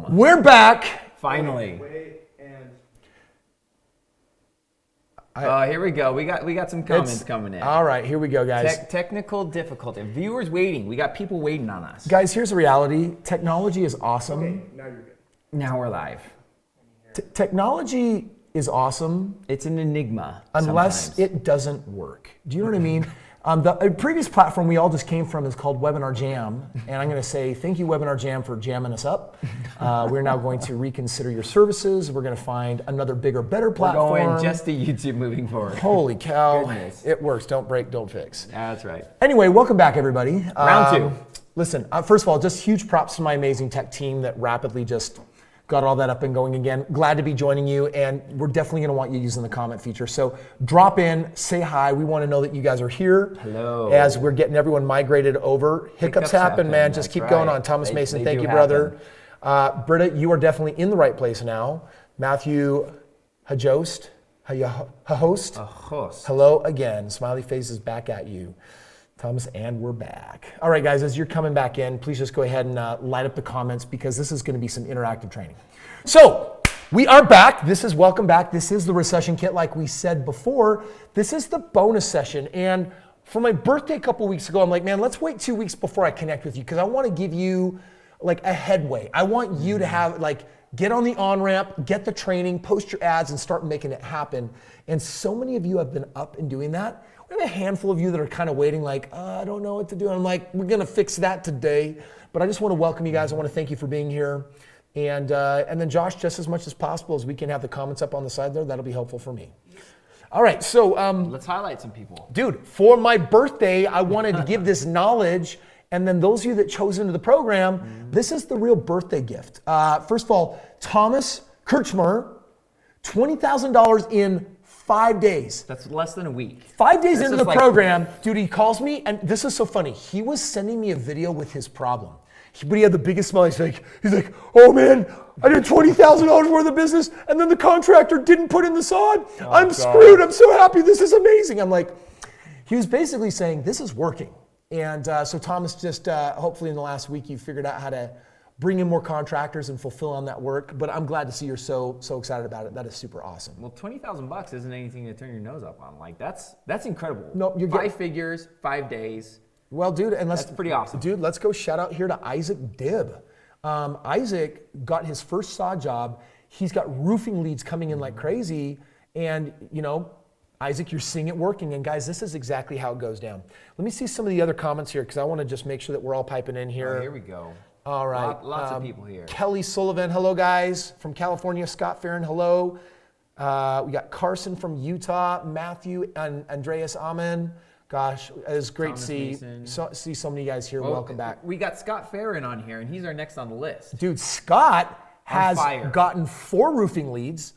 We're back. Finally. Here we go. We got some comments coming in. All right, here we go, guys. Technical difficulty. Viewers waiting. We got people waiting on us. Guys, here's the reality. Technology is awesome. Okay, now you're good. Now we're live. Technology is awesome. It's an enigma. Unless sometimes. it doesn't work. Do you know what I mean? The previous platform we all just came from is called Webinar Jam. And I'm going to say thank you, Webinar Jam, for jamming us up. We're now going to reconsider your services. We're going to find another bigger, better platform. We're going just to YouTube moving forward. Holy cow. Goodness. It works. Don't break, don't fix. That's right. Anyway, welcome back, everybody. Round two. Listen, first of all, just huge props to my amazing tech team that rapidly just got all that up and going again. Glad to be joining you, and we're definitely going to want you using the comment feature. So drop in, say hi. We want to know that you guys are here. Hello. As we're getting everyone migrated over. Hiccups happen, man. Just keep going on. Thomas Mason, thank you, brother. Britta, you are definitely in the right place now. Matthew Hajost, hello again. Smiley faces back at you. Thomas, and we're back. All right, guys, as you're coming back in, please just go ahead and light up the comments because this is going to be some interactive training. So, we are back. This is welcome back. This is the Recession Kit, like we said before. This is the bonus session. And for my birthday a couple weeks ago, I'm like, man, let's wait 2 weeks before I connect with you because I want to give you like a headway. I want you to have get on the on-ramp, get the training, post your ads, and start making it happen. And so many of you have been up and doing that. We have a handful of you that are kind of waiting I don't know what to do. And I'm like, we're going to fix that today. But I just want to welcome you guys. I want to thank you for being here. And then Josh, just as much as possible as we can have the comments up on the side there, that'll be helpful for me. All right, so. Let's highlight some people. Dude, for my birthday, I wanted to give this knowledge. And then those of you that chose into the program, this is the real birthday gift. First of all, Thomas Kirchmer, $20,000 in 5 days. That's less than a week. 5 days into the program, dude, he calls me, and this is so funny. He was sending me a video with his problem. But he had the biggest smile. He's like, oh man, I did $20,000 worth of business, and then the contractor didn't put in the sod. I'm screwed. I'm so happy. This is amazing. I'm like, he was basically saying, this is working. And so Thomas, just hopefully in the last week, you figured out how to bring in more contractors and fulfill on that work. But I'm glad to see you're so excited about it. That is super awesome. Well, $20,000 isn't anything to turn your nose up on. That's incredible. No, you're five figures, 5 days. Well, dude, and that's pretty awesome. Dude, let's go shout out here to Isaac Dibb. Isaac got his first sod job. He's got roofing leads coming in like crazy. And, Isaac, you're seeing it working. And guys, this is exactly how it goes down. Let me see some of the other comments here because I want to just make sure that we're all piping in here. Oh, here we go. All right. Lots of people here. Kelly Sullivan, hello guys. From California, Scott Farron, hello. We got Carson from Utah, Matthew and Andreas Amen. Gosh, it's great to see so many guys here. Welcome back. We got Scott Farron on here, and he's our next on the list. Dude, Scott has gotten 4 roofing leads,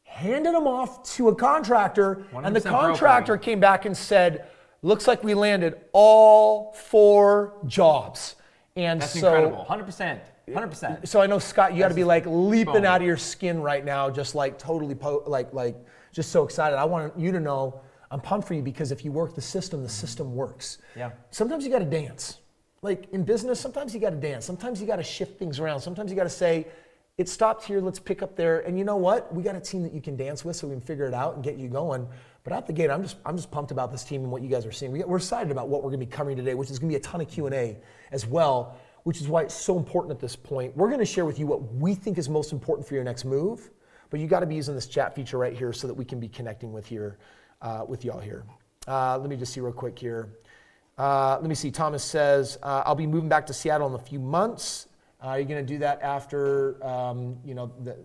handed them off to a contractor, and the contractor came back and said, looks like we landed all 4 jobs. And that's incredible. 100%. So I know, Scott, you got to be leaping out of your skin right now, just totally just so excited. I want you to know I'm pumped for you because if you work the system works. Yeah. Sometimes you got to dance. Like in business, sometimes you got to dance. Sometimes you got to shift things around. Sometimes you got to say, it stopped here, let's pick up there. And you know what? We got a team that you can dance with so we can figure it out and get you going. But out the gate, I'm just pumped about this team and what you guys are seeing. We're excited about what we're going to be covering today, which is going to be a ton of Q&A as well, which is why it's so important at this point. We're going to share with you what we think is most important for your next move, but you got to be using this chat feature right here so that we can be connecting with y'all here. Let me just see real quick here. Let me see. Thomas says, I'll be moving back to Seattle in a few months. Are you going to do that after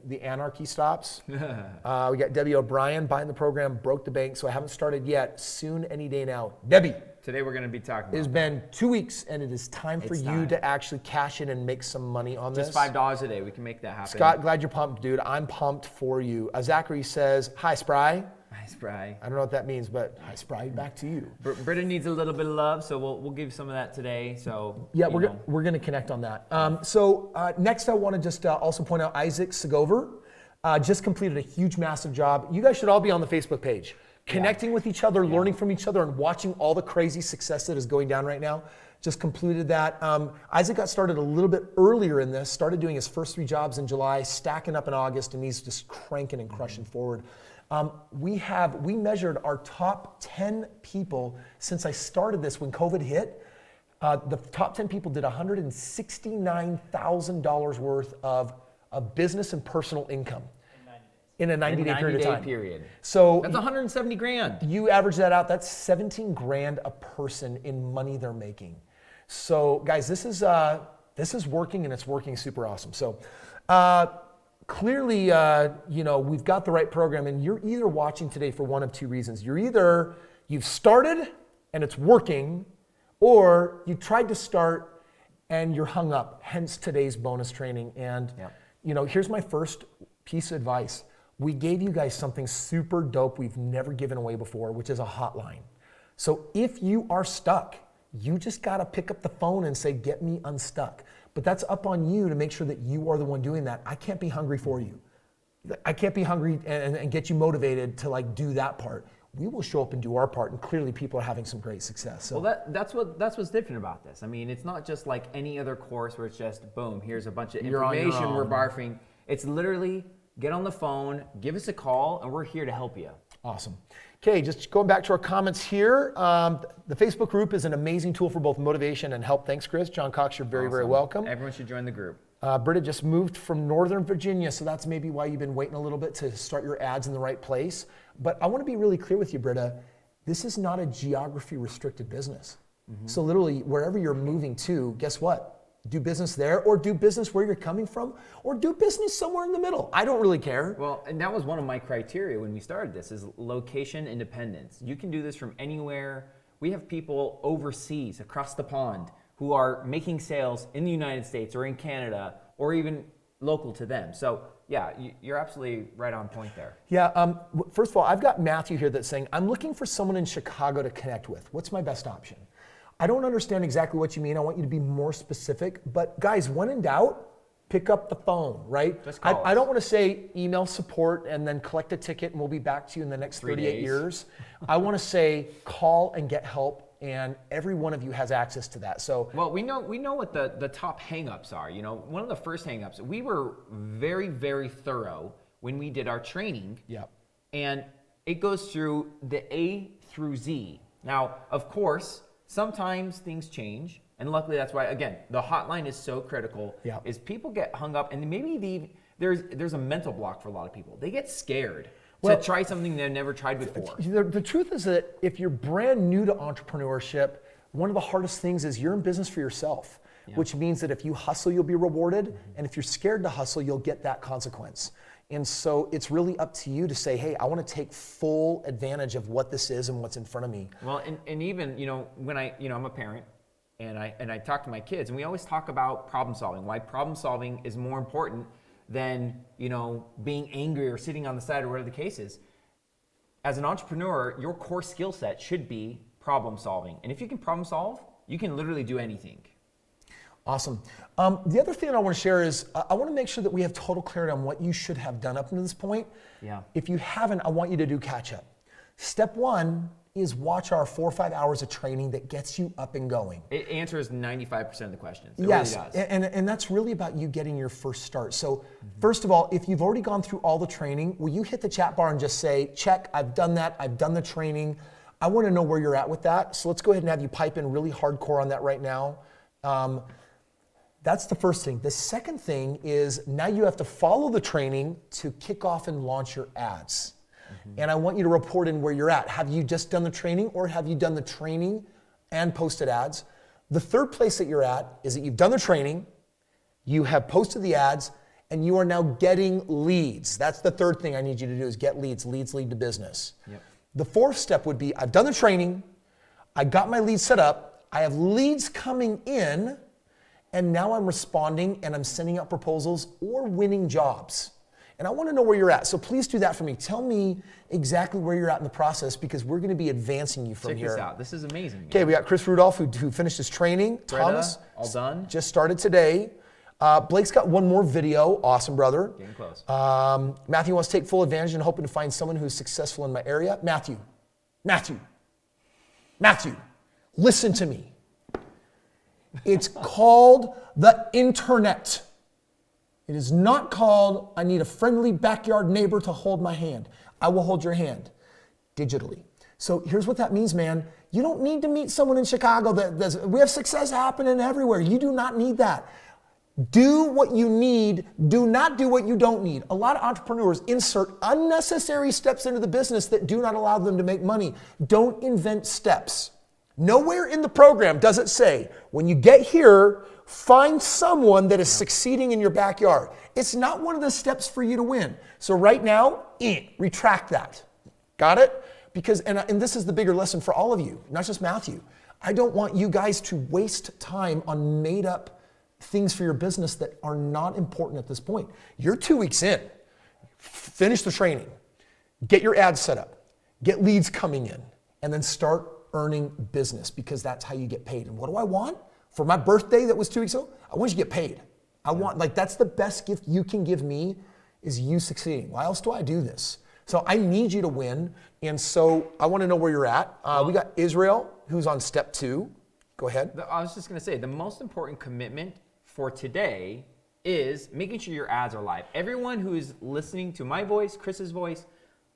the anarchy stops? We got Debbie O'Brien buying the program, broke the bank, so I haven't started yet. Soon, any day now. Debbie. Today we're going to be talking about it has been 2 weeks, and it is time for you to actually cash in and make some money on this. Just $5 a day. We can make that happen. Scott, glad you're pumped, dude. I'm pumped for you. Zachary says, hi, Spry. Hi, Spry. I don't know what that means, but hi, Spry, back to you. Britta needs a little bit of love, so we'll give you some of that today. So yeah, we're going to connect on that. Next, I want to just also point out Isaac Segover just completed a huge, massive job. You guys should all be on the Facebook page connecting with each other, learning from each other, and watching all the crazy success that is going down right now. Just completed that. Isaac got started a little bit earlier in this, started doing his first 3 jobs in July, stacking up in August, and he's just cranking and crushing forward. We measured our top 10 people since I started this when COVID hit. The top 10 people did $169,000 worth of business and personal income in a 90-day period of time. So that's 170 grand. You average that out, that's 17 grand a person in money they're making. So guys, this is working, and it's working super awesome. So clearly, we've got the right program, and you're either watching today for one of 2 reasons. You've started and it's working, or you tried to start and you're hung up, hence today's bonus training. And here's my first piece of advice. We gave you guys something super dope we've never given away before, which is a hotline. So if you are stuck, you just gotta pick up the phone and say, get me unstuck. But that's up on you to make sure that you are the one doing that. I can't be hungry for you. I can't be hungry and get you motivated to do that part. We will show up and do our part, and clearly people are having some great success. So. Well, that's what's different about this. I mean, it's not just like any other course where it's just boom, here's a bunch of information we're barfing. It's literally get on the phone, give us a call, and we're here to help you. Awesome. Okay, just going back to our comments here. The Facebook group is an amazing tool for both motivation and help. Thanks, Kris. John Cox, you're very, very welcome. Everyone should join the group. Britta just moved from Northern Virginia, so that's maybe why you've been waiting a little bit to start your ads in the right place. But I want to be really clear with you, Britta. This is not a geography-restricted business. So literally, wherever you're moving to, guess what? Do business there, or do business where you're coming from, or do business somewhere in the middle. I don't really care. Well, and that was one of my criteria when we started this, is location independence. You can do this from anywhere. We have people overseas, across the pond, who are making sales in the United States or in Canada, or even local to them. So yeah, you're absolutely right on point there. Yeah, first of all, I've got Matthew here that's saying, I'm looking for someone in Chicago to connect with. What's my best option? I don't understand exactly what you mean. I want you to be more specific. But guys, when in doubt, pick up the phone, right? Just call us. I don't want to say email support and then collect a ticket and we'll be back to you in the next 38 years. I want to say call and get help, and every one of you has access to that. So well, we know what the top hangups are. One of the first hangups, we were very, very thorough when we did our training. Yep. And it goes through the A through Z. Now, of course, sometimes things change, and luckily that's why, again, the hotline is so critical. Yep. Is people get hung up, and maybe there's a mental block for a lot of people. They get scared to try something they've never tried before. The truth is that if you're brand new to entrepreneurship, one of the hardest things is you're in business for yourself, which means that if you hustle, you'll be rewarded, and if you're scared to hustle, you'll get that consequence. And so it's really up to you to say, hey, I want to take full advantage of what this is and what's in front of me. Well, and even, when I'm a parent and I talk to my kids, and we always talk about problem solving, why problem solving is more important than, being angry or sitting on the side or whatever the case is. As an entrepreneur, your core skill set should be problem solving. And if you can problem solve, you can literally do anything. Awesome. The other thing I want to share is I want to make sure that we have total clarity on what you should have done up to this point. Yeah. If you haven't, I want you to do catch up. Step 1 is watch our 4 or 5 hours of training that gets you up and going. It answers 95% of the questions. It yes, really does. And that's really about you getting your first start. So first of all, if you've already gone through all the training, will you hit the chat bar and just say, check, I've done that, I've done the training. I want to know where you're at with that. So let's go ahead and have you pipe in really hardcore on that right now. That's the first thing. The second thing is now you have to follow the training to kick off and launch your ads. And I want you to report in where you're at. Have you just done the training, or have you done the training and posted ads? The third place that you're at is that you've done the training, you have posted the ads, and you are now getting leads. That's the third thing I need you to do, is get leads. Leads lead to business. Yep. The fourth step would be, I've done the training, I got my leads set up, I have leads coming in, and now I'm responding and I'm sending out proposals or winning jobs. And I want to know where you're at. So please do that for me. Tell me exactly where you're at in the process, because we're going to be advancing you from here. Check this out. This is amazing. Okay, we got Kris Rudolph who finished his training. Britta, Thomas, all done. Just started today. Blake's got one more video. Awesome, brother. Getting close. Matthew wants to take full advantage and hoping to find someone who's successful in my area. Matthew, Matthew, listen to me. It's called the internet. It is not called, I need a friendly backyard neighbor to hold my hand. I will hold your hand digitally. So here's what that means, man. You don't need to meet someone in Chicago we have success happening everywhere. You do not need that. Do what you need. Do not do what you don't need. A lot of entrepreneurs insert unnecessary steps into the business that do not allow them to make money. Don't invent steps. Nowhere in the program does it say, when you get here, find someone that is succeeding in your backyard. It's not one of the steps for you to win. So right now, retract that. Got it? Because, and this is the bigger lesson for all of you, not just Matthew. I don't want you guys to waste time on made up things for your business that are not important at this point. You're 2 weeks in. Finish the training. Get your ads set up. Get leads coming in. And then start earning business, because that's how you get paid. And what do I want? For my birthday that was 2 weeks ago, I want you to get paid. I want, that's the best gift you can give me, is you succeeding. Why else do I do this? So I need you to win. And so I want to know where you're at. We got Israel, who's on step 2. Go ahead. I was just going to say, the most important commitment for today is making sure your ads are live. Everyone who's listening to my voice, Kris's voice,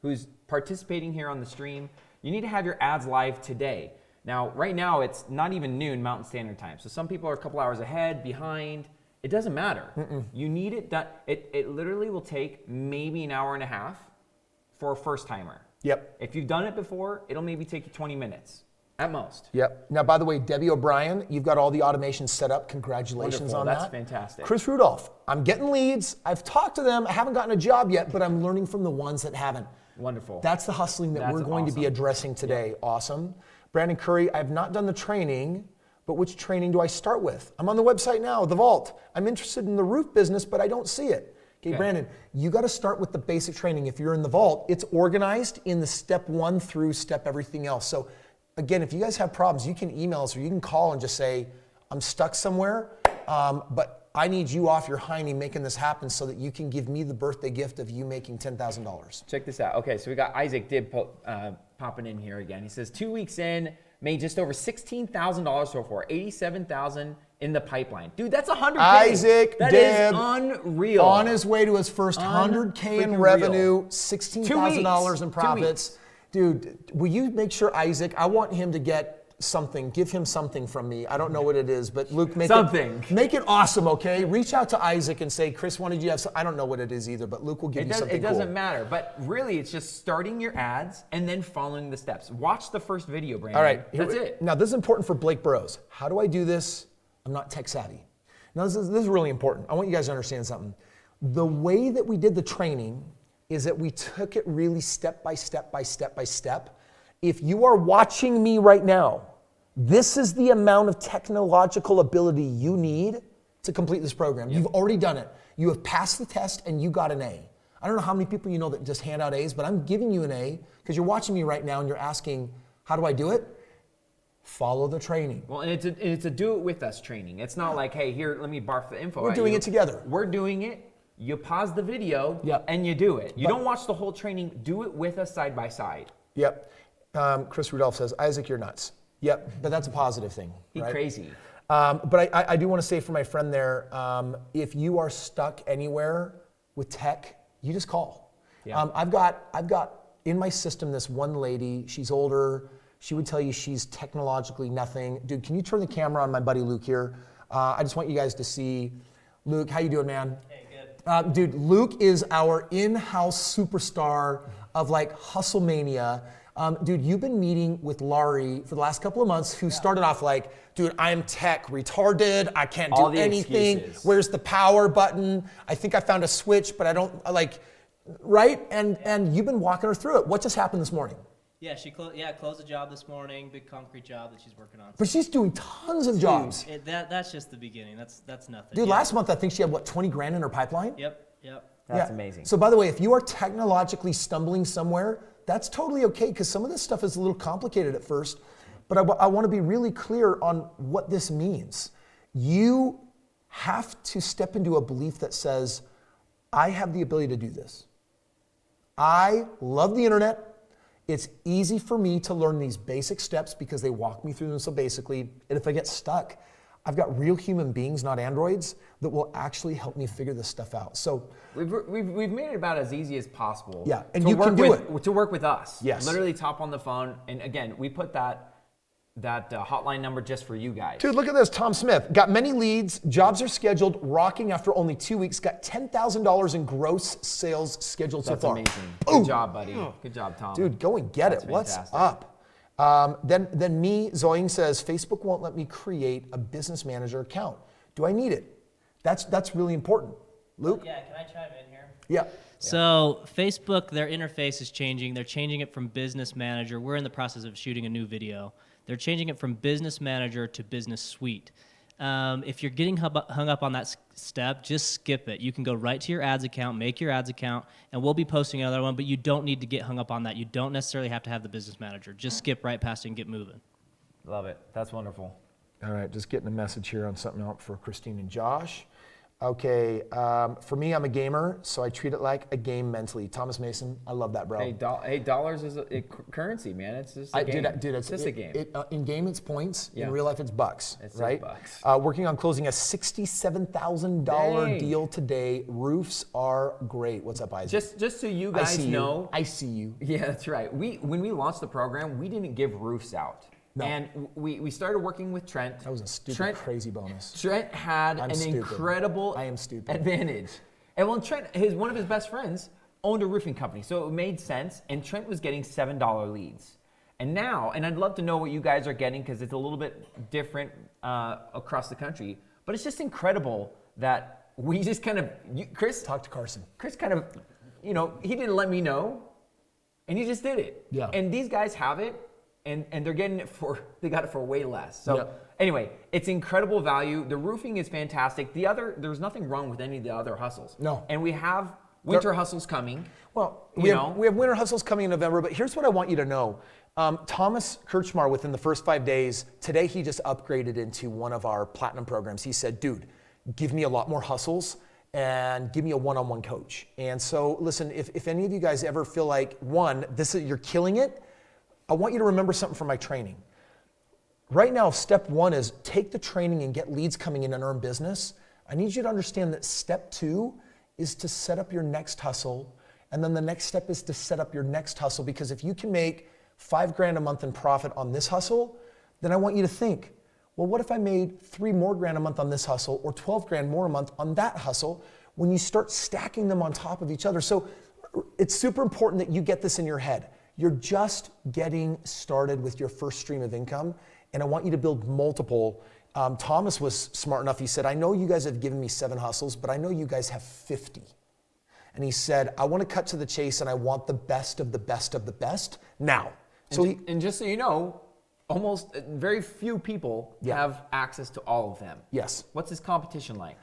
who's participating here on the stream, you need to have your ads live today. Now, right now, it's not even noon Mountain Standard Time. So some people are a couple hours ahead, behind. It doesn't matter. You need it done. It literally will take maybe an hour and a half for a first timer. Yep. If you've done it before, it'll maybe take you 20 minutes at most. Yep. Now, by the way, Debbie O'Brien, you've got all the automation set up. Congratulations on that. That's fantastic. Kris Rudolph, I'm getting leads. I've talked to them. I haven't gotten a job yet, but I'm learning from the ones that haven't. Wonderful. That's the hustling that we're going to be addressing today. Yep. Awesome. Brandon Curry, I have not done the training, but which training do I start with? I'm on the website now, The Vault. I'm interested in the roof business, but I don't see it. Okay, Brandon, you got to start with the basic training. If you're in The Vault, it's organized in the step 1 through step everything else. So again, if you guys have problems, you can email us or you can call and just say, I'm stuck somewhere, but I need you off your hiney making this happen so that you can give me the birthday gift of you making $10,000. Check this out. Okay, so we got Isaac Dib popping in here again. He says 2 weeks in, made just over $16,000 so far, $87,000 in the pipeline. Dude, that's $100K. Isaac That Dib, is unreal. On his way to his first $100K in revenue, $16,000 in profits. Dude, will you make sure Isaac, I want him to get something. Give him something from me. I don't know what it is, but Luke, make it awesome, okay? Reach out to Isaac and say, Kris, wanted you to have some, I don't know what it is either, but Luke will give you something cool. It doesn't matter, but really it's just starting your ads and then following the steps. Watch the first video, Brandon. All right. That's it. Now, this is important for Blake Burrows. How do I do this? I'm not tech savvy. Now, this is really important. I want you guys to understand something. The way that we did the training is that we took it really step by step by step by step. If you are watching me right now, this is the amount of technological ability you need to complete this program. Yep. You've already done it. You have passed the test and you got an A. I don't know how many people you know that just hand out A's, but I'm giving you an A because you're watching me right now and you're asking, how do I do it? Follow the training. Well, and it's a do it with us training. It's not like, hey, here, let me barf the info. We're doing it together. We're doing it. You pause the video and you do it. You don't watch the whole training. Do it with us side by side. Yep. Kris Rudolph says, Isaac, you're nuts. Yep, but that's a positive thing. He's crazy. But I do want to say for my friend there, if you are stuck anywhere with tech, you just call. Yeah. I've got in my system this one lady. She's older. She would tell you she's technologically nothing. Dude, can you turn the camera on my buddy Luke here? I just want you guys to see. Luke, how you doing, man? Hey, good. Dude, Luke is our in-house superstar of like hustle mania. Dude, you've been meeting with Laurie for the last couple of months, who started off like, dude, I'm tech retarded. I can't do anything. Excuses. Where's the power button? I think I found a switch, but I don't like, right? And you've been walking her through it. What just happened this morning? Yeah, she closed a job this morning, big concrete job that she's working on. But she's doing tons of jobs. That's just the beginning. That's nothing. Dude, last month I think she had, 20 grand in her pipeline? Yep. That's amazing. So by the way, if you are technologically stumbling somewhere, that's totally okay, because some of this stuff is a little complicated at first. But I want to be really clear on what this means. You have to step into a belief that says, I have the ability to do this. I love the internet. It's easy for me to learn these basic steps because they walk me through them so basically. And if I get stuck, I've got real human beings, not androids, that will actually help me figure this stuff out. So we've made it about as easy as possible. Yeah, and you can do it. To work with us. Yes. Literally top on the phone. And again, we put that hotline number just for you guys. Dude, look at this. Tom Smith. Got many leads. Jobs are scheduled. Rocking after only 2 weeks. Got $10,000 in gross sales scheduled so far. That's amazing. Good job, buddy. Good job, Tom. Dude, go and get That's it. What's fantastic. up? Then me, Zoing says, Facebook won't let me create a business manager account. Do I need it? That's really important. Luke? Yeah, can I chime in here? Yeah. So Facebook, their interface is changing. They're changing it from business manager. We're in the process of shooting a new video. They're changing it from business manager to business suite. If you're getting hung up on that step, just skip it. You can go right to your ads account, make your ads account, and we'll be posting another one, but you don't need to get hung up on that. You don't necessarily have to have the business manager. Just skip right past it and get moving. Love it. That's wonderful. All right, just getting a message here on something else for Christine and Josh. Okay, for me, I'm a gamer, so I treat it like a game mentally. Thomas Mason, I love that, bro. Hey, dollars is a currency, man. It's just a game. It's just a game. In game, it's points. Yeah. In real life, it's bucks. It's right? bucks. Working on closing a $67,000 Dang. deal today. Roofs are great. What's up, Isaac? Just so you guys know. I see you. Yeah, that's right. When we launched the program, we didn't give roofs out. No. And we started working with Trent. That was a stupid, crazy bonus. Trent had I'm an stupid. incredible I am stupid. advantage. And well, Trent, one of his best friends owned a roofing company, so it made sense. And Trent was getting $7 leads. And now, and I'd love to know what you guys are getting because it's a little bit different across the country. But it's just incredible that we just kind of, Kris. Talk to Carson. Kris kind of, he didn't let me know, and he just did it. Yeah. And these guys have it. And they're getting it they got it for way less. So Yep. Anyway, it's incredible value. The roofing is fantastic. There's nothing wrong with any of the other hustles. No. And we have winter hustles coming. Well, we have winter hustles coming in November, but here's what I want you to know. Thomas Kirchmar, within the first 5 days, today he just upgraded into one of our platinum programs. He said, dude, give me a lot more hustles and give me a one-on-one coach. And so listen, if any of you guys ever feel like, you're killing it, I want you to remember something from my training. Right now, step 1 is take the training and get leads coming in and earn business. I need you to understand that step 2 is to set up your next hustle. And then the next step is to set up your next hustle, because if you can make $5,000 a month in profit on this hustle, then I want you to think, well, what if I made $3,000 more a month on this hustle, or $12,000 more a month on that hustle, when you start stacking them on top of each other? So it's super important that you get this in your head. You're just getting started with your first stream of income, and I want you to build multiple. Thomas was smart enough. He said, I know you guys have given me 7 hustles, but I know you guys have 50. And he said, I want to cut to the chase, and I want the best of the best of the best now. And just so you know, almost very few people have access to all of them. Yes. What's his competition like?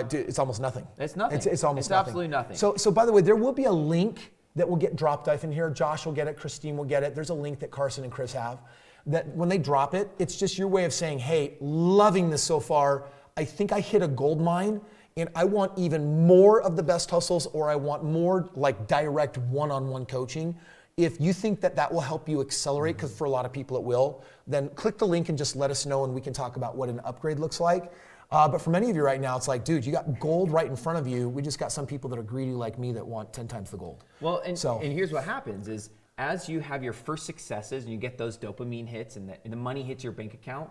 Dude, it's almost nothing. It's nothing. It's almost nothing. Absolutely nothing. So by the way, there will be a link that will get dropped off in here. Josh will get it, Christine will get it. There's a link that Carson and Kris have that when they drop it, it's just your way of saying, hey, loving this so far. I think I hit a gold mine, and I want even more of the best hustles, or I want more like direct one-on-one coaching. If you think that will help you accelerate, because for a lot of people it will, then click the link and just let us know, and we can talk about what an upgrade looks like. But for many of you right now, it's like, dude, you got gold right in front of you. We just got some people that are greedy like me that want 10 times the gold. Well, and here's what happens is, as you have your first successes and you get those dopamine hits and the money hits your bank account,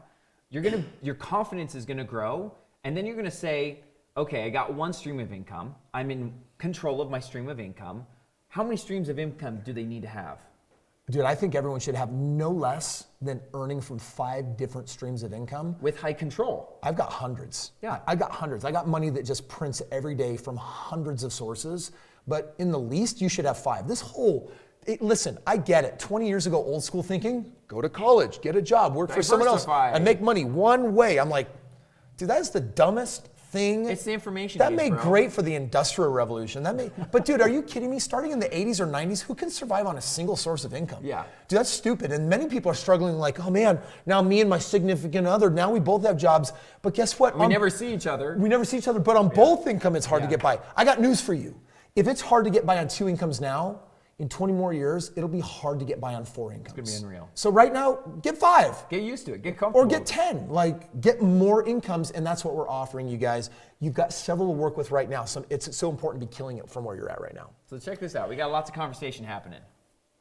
your confidence is gonna grow, and then you're gonna say, okay, I got one stream of income. I'm in control of my stream of income. How many streams of income do they need to have? Dude, I think everyone should have no less than earning from 5 different streams of income. With high control. I've got hundreds. Yeah. I got hundreds. I got money that just prints every day from hundreds of sources. But in the least, you should have 5. Listen, I get it. 20 years ago, old school thinking, go to college, get a job, work for someone else, and make money one way. I'm like, dude, that is the dumbest thing. It's the information that age, made bro. great for the Industrial Revolution. But dude, are you kidding me? Starting in the 80s or 90s, who can survive on a single source of income? Yeah. Dude, that's stupid. And many people are struggling like, oh man, now me and my significant other, now we both have jobs. But guess what? We never see each other. But on both income, it's hard to get by. I got news for you. If it's hard to get by on 2 incomes now, In 20 more years, it'll be hard to get by on 4 incomes. It's gonna be unreal. So right now, get 5. Get used to it. Get comfortable. Or get 10. Like, get more incomes, and that's what we're offering you guys. You've got several to work with right now. So it's so important to be killing it from where you're at right now. So check this out. We got lots of conversation happening.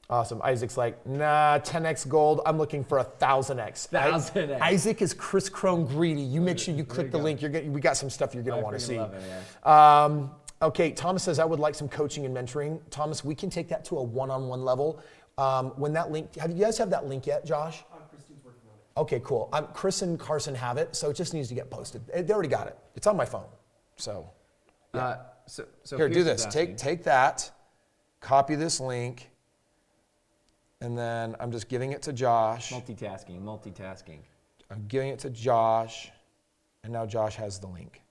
Awesome. Isaac's like, nah, 10x gold. I'm looking for 1,000x. 1,000x. Isaac is Kris Krohn greedy. You make sure you click the link. We got some stuff you're going to want to see. Love it, yeah. Okay, Thomas says, I would like some coaching and mentoring. Thomas, we can take that to a one-on-one level. When that link, you guys have that link yet, Josh? Christine's working on it. Okay, cool. Chris and Carson have it, so it just needs to get posted. They already got it. It's on my phone. So, yeah. So Here, do Pierce is this. asking- Take that, copy this link, and then I'm just giving it to Josh. Multitasking. I'm giving it to Josh, and now Josh has the link.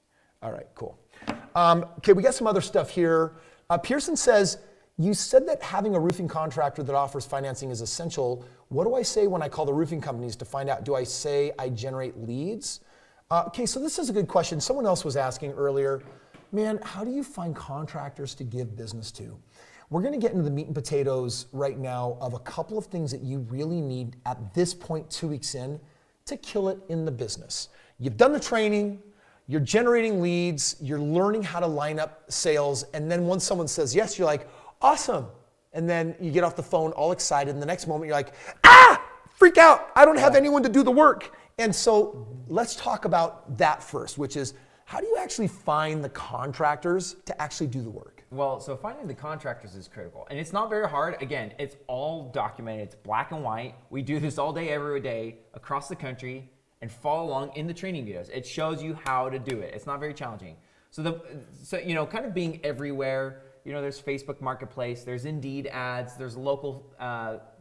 All right, cool. Okay, we got some other stuff here. Pearson says, you said that having a roofing contractor that offers financing is essential. What do I say when I call the roofing companies to find out? Do I say I generate leads? Okay, so this is a good question. Someone else was asking earlier, man, how do you find contractors to give business to? We're going to get into the meat and potatoes right now of a couple of things that you really need at this point, 2 weeks in, to kill it in the business. You've done the training, you're generating leads, you're learning how to line up sales, and then once someone says yes, you're like, awesome. And then you get off the phone all excited, and the next moment you're like, freak out, I don't have anyone to do the work. And so let's talk about that first, which is, how do you actually find the contractors to actually do the work? Well, so finding the contractors is critical. And it's not very hard. Again, it's all documented. It's black and white. We do this all day, every day, across the country, and follow along in the training videos. It shows you how to do it. It's not very challenging. So kind of being everywhere, there's Facebook Marketplace, there's Indeed ads, there's local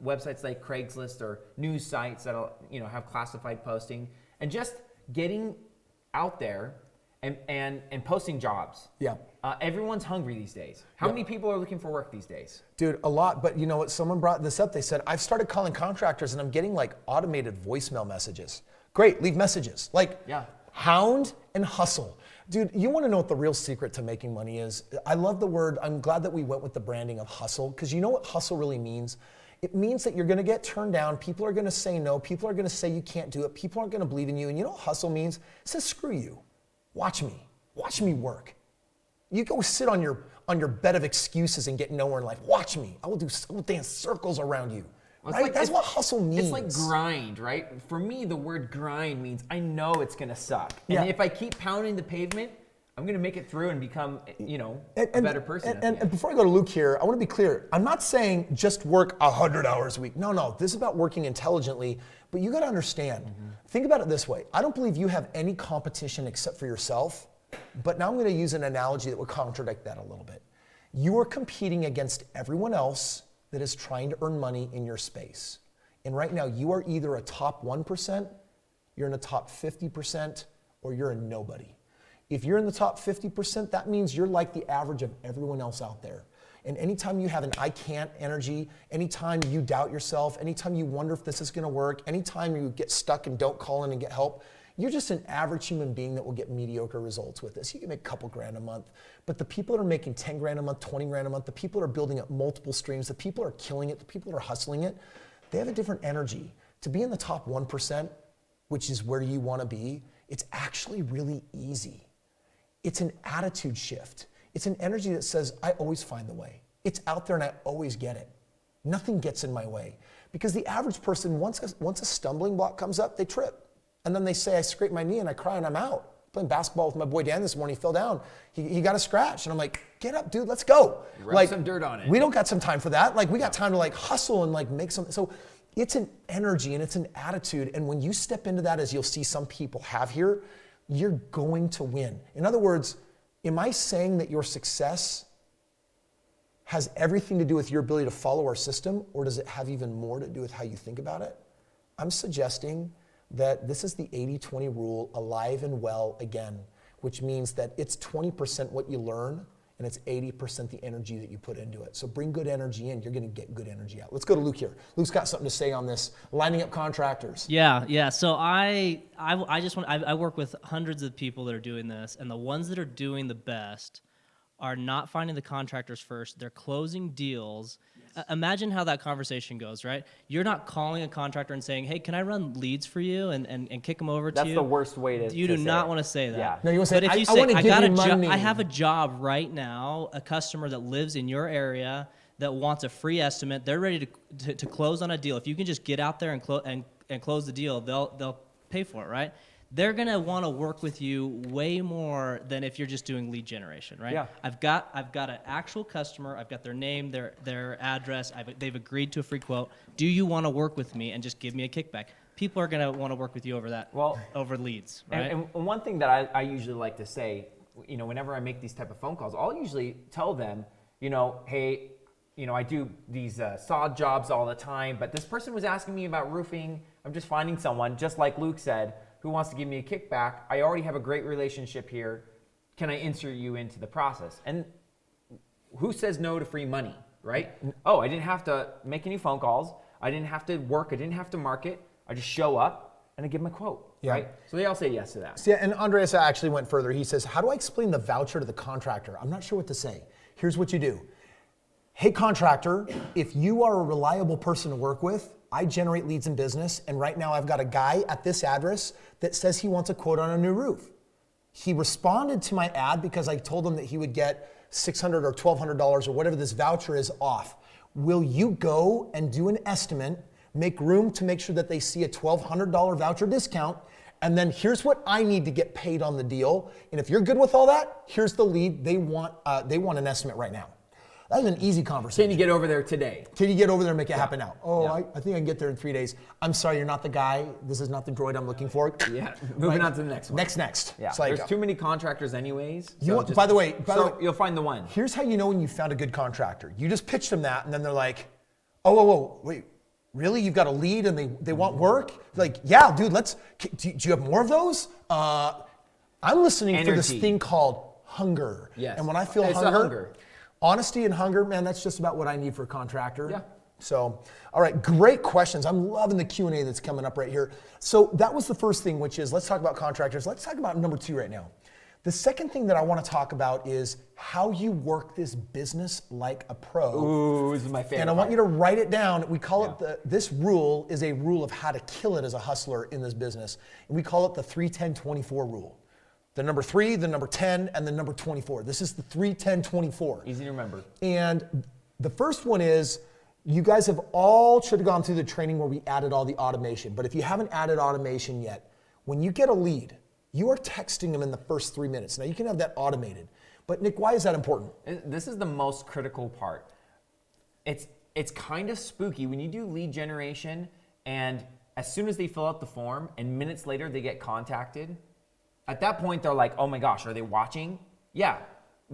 websites like Craigslist or news sites that'll, have classified posting, and just getting out there and posting jobs. Yeah. Everyone's hungry these days. How many people are looking for work these days? Dude, a lot. But you know what? Someone brought this up. They said, I've started calling contractors and I'm getting like automated voicemail messages. Great, leave messages. Hound and hustle. Dude, you want to know what the real secret to making money is? I love the word. I'm glad that we went with the branding of hustle, because you know what hustle really means? It means that you're going to get turned down. People are going to say no. People are going to say you can't do it. People aren't going to believe in you. And you know what hustle means? It says, screw you. Watch me. Watch me work. You go sit on your bed of excuses and get nowhere in life. Watch me. I will dance circles around you. Well, right? That's what hustle means. It's like grind, right? For me, the word grind means I know it's going to suck. And if I keep pounding the pavement, I'm going to make it through and become, a better person. And before I go to Luke here, I want to be clear. I'm not saying just work 100 hours a week. No. This is about working intelligently. But you got to understand. Think about it this way. I don't believe you have any competition except for yourself. But now I'm going to use an analogy that would contradict that a little bit. You are competing against everyone else that is trying to earn money in your space. And right now, you are either a top 1%, you're in the top 50%, or you're a nobody. If you're in the top 50%, that means you're like the average of everyone else out there. And anytime you have an I can't energy, anytime you doubt yourself, anytime you wonder if this is going to work, anytime you get stuck and don't call in and get help, you're just an average human being that will get mediocre results with this. You can make a couple grand a month, but the people that are making 10 grand a month, 20 grand a month, the people that are building up multiple streams, the people that are killing it, the people that are hustling it, they have a different energy. To be in the top 1%, which is where you want to be, it's actually really easy. It's an attitude shift. It's an energy that says, I always find the way. It's out there and I always get it. Nothing gets in my way. Because the average person, once a stumbling block comes up, they trip. And then they say, I scraped my knee and I cry and I'm out. Playing basketball with my boy Dan this morning, he fell down. He got a scratch. And I'm like, get up, dude, let's go. Rub some dirt on it. We don't got some time for that. We got time to hustle and make something. So it's an energy and it's an attitude. And when you step into that, as you'll see some people have here, you're going to win. In other words, am I saying that your success has everything to do with your ability to follow our system, or does it have even more to do with how you think about it? I'm suggesting that this is the 80-20 rule alive and well again, which means that it's 20% what you learn and it's 80% the energy that you put into it. So bring good energy in, you're gonna get good energy out. Let's go to Luke here. Luke's got something to say on this, lining up contractors. Yeah. So I work with hundreds of people that are doing this, and the ones that are doing the best are not finding the contractors first. They're closing deals. Imagine how that conversation goes, right? You're not calling a contractor and saying, hey, can I run leads for you and kick them over to you? That's the worst way to You do say not it. want to say that. Yeah. No, you want to But say, if you I say, want to I give got you a money. I have a job right now, a customer that lives in your area that wants a free estimate. They're ready to close on a deal. If you can just get out there and close the deal, they'll pay for it, right? They're gonna want to work with you way more than if you're just doing lead generation, right? Yeah. I've got an actual customer. I've got their name, their address. They've agreed to a free quote. Do you want to work with me and just give me a kickback? People are gonna want to work with you over that. Over leads, right? And one thing that I usually like to say, whenever I make these type of phone calls, I'll usually tell them, hey, I do these sod jobs all the time, but this person was asking me about roofing. I'm just finding someone, just like Luke said, who wants to give me a kickback. I already have a great relationship here. Can I insert you into the process? And who says no to free money, right? Oh, I didn't have to make any phone calls. I didn't have to work. I didn't have to market. I just show up and I give them a quote, right? So they all say yes to that. Yeah, and Andreas actually went further. He says, how do I explain the voucher to the contractor? I'm not sure what to say. Here's what you do. Hey, contractor, if you are a reliable person to work with, I generate leads in business, and right now I've got a guy at this address that says he wants a quote on a new roof. He responded to my ad because I told him that he would get $600 or $1,200 or whatever this voucher is off. Will you go and do an estimate, make room to make sure that they see a $1,200 voucher discount, and then here's what I need to get paid on the deal, and if you're good with all that, here's the lead. They want an estimate right now. That was an easy conversation. Can you get over there today? Can you get over there and make it happen now? Oh, Yeah. I think I can get there in 3 days. I'm sorry, you're not the guy. This is not the droid I'm looking for. Yeah, moving on to the next one. Next. Yeah, It's like, there's too many contractors anyways. You want- by the way, you'll find the one. here's how you know when you found a good contractor. You just pitch them that, and then they're like, oh, wait, really? You've got a lead and they want work? Like, yeah, dude, do you have more of those? I'm listening for this Energy. thing called hunger. Yes. And when I feel It's a hunger. honesty and hunger, man, that's just about what I need for a contractor. Yeah. So, all right, great questions. I'm loving the Q&A that's coming up right here. So that was the first thing, which is let's talk about contractors. Let's talk about number 2 right now. The second thing that I want to talk about is how you work this business like a pro. Ooh, this is my favorite. And I want you to write it down. We call Yeah. it this rule is a rule of how to kill it as a hustler in this business. And we call it the 3-10-24 rule. The number 3, the number 10, and the number 24. This is the 3-10-24. Easy to remember. And the first one is, you guys should have gone through the training where we added all the automation. But if you haven't added automation yet, when you get a lead, you are texting them in the first 3 minutes. Now you can have that automated. But Nick, why is that important? This is the most critical part. It's kind of spooky when you do lead generation, and as soon as they fill out the form and minutes later they get contacted, at that point they're like, oh my gosh, are they watching? Yeah.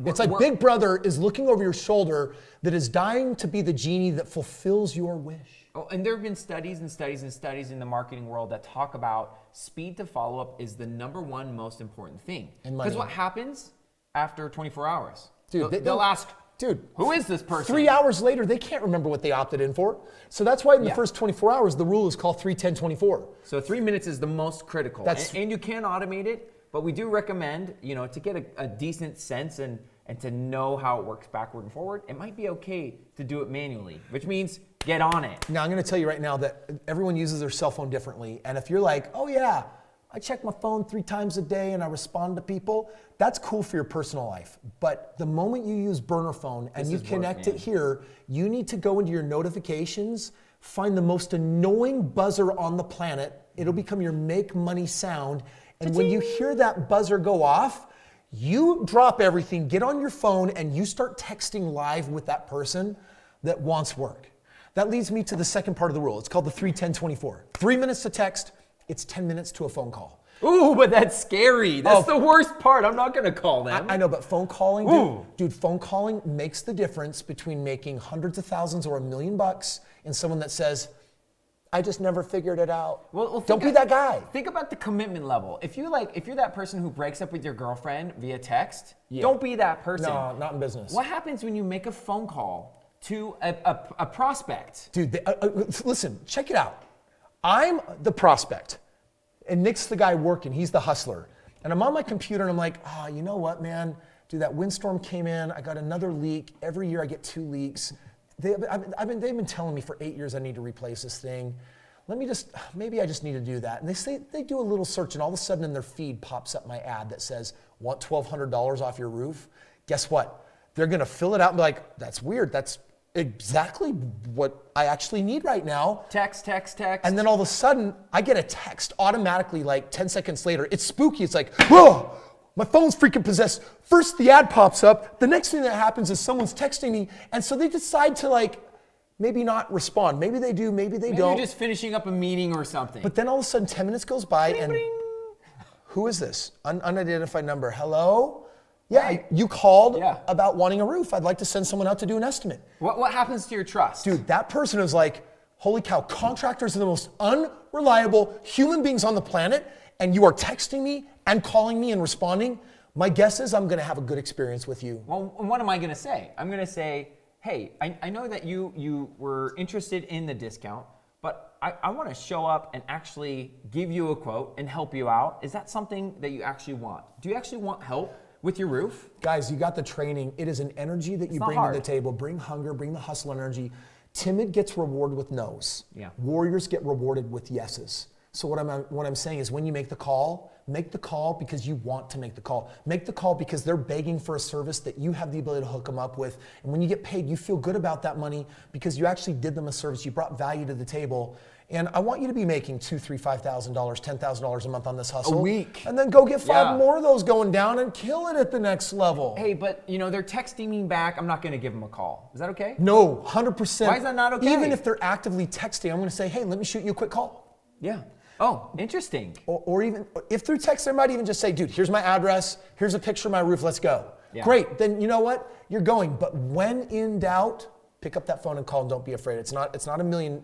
It's like Big Brother is looking over your shoulder that is dying to be the genie that fulfills your wish. Oh, and there have been studies and studies and studies in the marketing world that talk about speed to follow up is the number one most important thing. Because what happens after 24 hours? Dude, they'll ask, dude, who is this person? 3 hours later, they can't remember what they opted in for. So that's why in the first 24 hours, the rule is called 3-10-24. So 3 minutes is the most critical. And you can automate it, but we do recommend, to get a decent sense and to know how it works backward and forward, it might be okay to do it manually, which means get on it. Now, I'm going to tell you right now that everyone uses their cell phone differently. And if you're like, oh yeah, I check my phone 3 times a day and I respond to people, that's cool for your personal life. But the moment you use burner phone and you connect it here, you need to go into your notifications, find the most annoying buzzer on the planet. It'll become your make money sound. And when you hear that buzzer go off, you drop everything, get on your phone, and you start texting live with that person that wants work. That leads me to the second part of the rule. It's called the 3-10-24. 3 minutes to text, it's 10 minutes to a phone call. Ooh, but that's scary. That's the worst part. I'm not gonna call them. I know, but phone calling, dude, phone calling makes the difference between making hundreds of thousands or $1 million and someone that says, I just never figured it out. Well, don't be that guy. Think about the commitment level. If you're that person who breaks up with your girlfriend via text, don't be that person. No, not in business. What happens when you make a phone call to a prospect? Dude, listen, check it out. I'm the prospect, and Nick's the guy working. He's the hustler. And I'm on my computer, and I'm like, you know what, man? Dude, that windstorm came in. I got another leak. Every year I get 2 leaks. They've been telling me for 8 years I need to replace this thing. Maybe I just need to do that. And they do a little search, and all of a sudden in their feed pops up my ad that says, want $1,200 off your roof? Guess what? They're gonna fill it out and be like, that's weird. That's exactly what I actually need right now. Text. And then all of a sudden, I get a text automatically like 10 seconds later. It's spooky. It's like, whoa, my phone's freaking possessed. First the ad pops up. The next thing that happens is someone's texting me. And so they decide to like, maybe not respond. Maybe they do, maybe they don't. You're just finishing up a meeting or something. But then all of a sudden 10 minutes goes by and who is this? Unidentified number. Hello? Yeah, you called about wanting a roof. I'd like to send someone out to do an estimate. What happens to your trust? Dude, that person is like, holy cow, contractors are the most unreliable human beings on the planet, and you are texting me and calling me and responding. My guess is I'm gonna have a good experience with you. Well, what am I gonna say? I'm gonna say, hey, I know that you were interested in the discount, but I wanna show up and actually give you a quote and help you out. Is that something that you actually want? Do you actually want help with your roof? Guys, you got the training. It is an energy that you bring to the table. Bring hunger, bring the hustle energy. Timid gets rewarded with no's. Yeah. Warriors get rewarded with yeses. So what I'm saying is when you make the call because you want to make the call. Make the call because they're begging for a service that you have the ability to hook them up with. And when you get paid, you feel good about that money because you actually did them a service. You brought value to the table. And I want you to be making $2,000, $3,000, $5,000, $10,000 a month on this hustle. A week. And then go get 5 more of those going down and kill it at the next level. Hey, but they're texting me back. I'm not going to give them a call. Is that okay? No, 100%. Why is that not okay? Even if they're actively texting, I'm going to say, hey, let me shoot you a quick call. Yeah. Oh, interesting. Or even if they're texting, I might even just say, dude, here's my address. Here's a picture of my roof. Let's go. Yeah. Great. Then you know what? You're going. But when in doubt, pick up that phone and call and don't be afraid. It's not £1 million.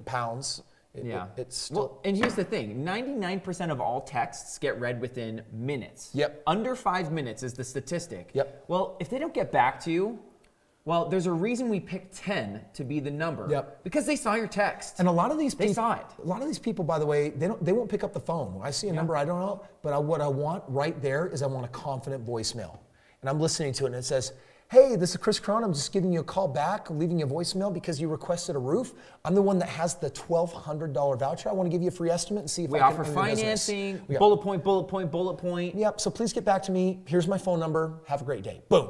It's still. Well, and here's the thing, 99% of all texts get read within minutes. Yep. Under 5 minutes is the statistic. Yep. Well, if they don't get back to you, well, there's a reason we picked 10 to be the number. Yep. Because they saw your text. And a lot of these people, they saw it. A lot of these people, by the way, they won't pick up the phone. When I see a number I don't know, but what I want right there is I want a confident voicemail. And I'm listening to it and it says, hey, this is Kris Krohn. I'm just giving you a call back, leaving you a voicemail because you requested a roof. I'm the one that has the $1,200 voucher. I want to give you a free estimate and see if we I can offer earn your financing, business. bullet point, bullet point, bullet point. Yep, so please get back to me. Here's my phone number. Have a great day. Boom.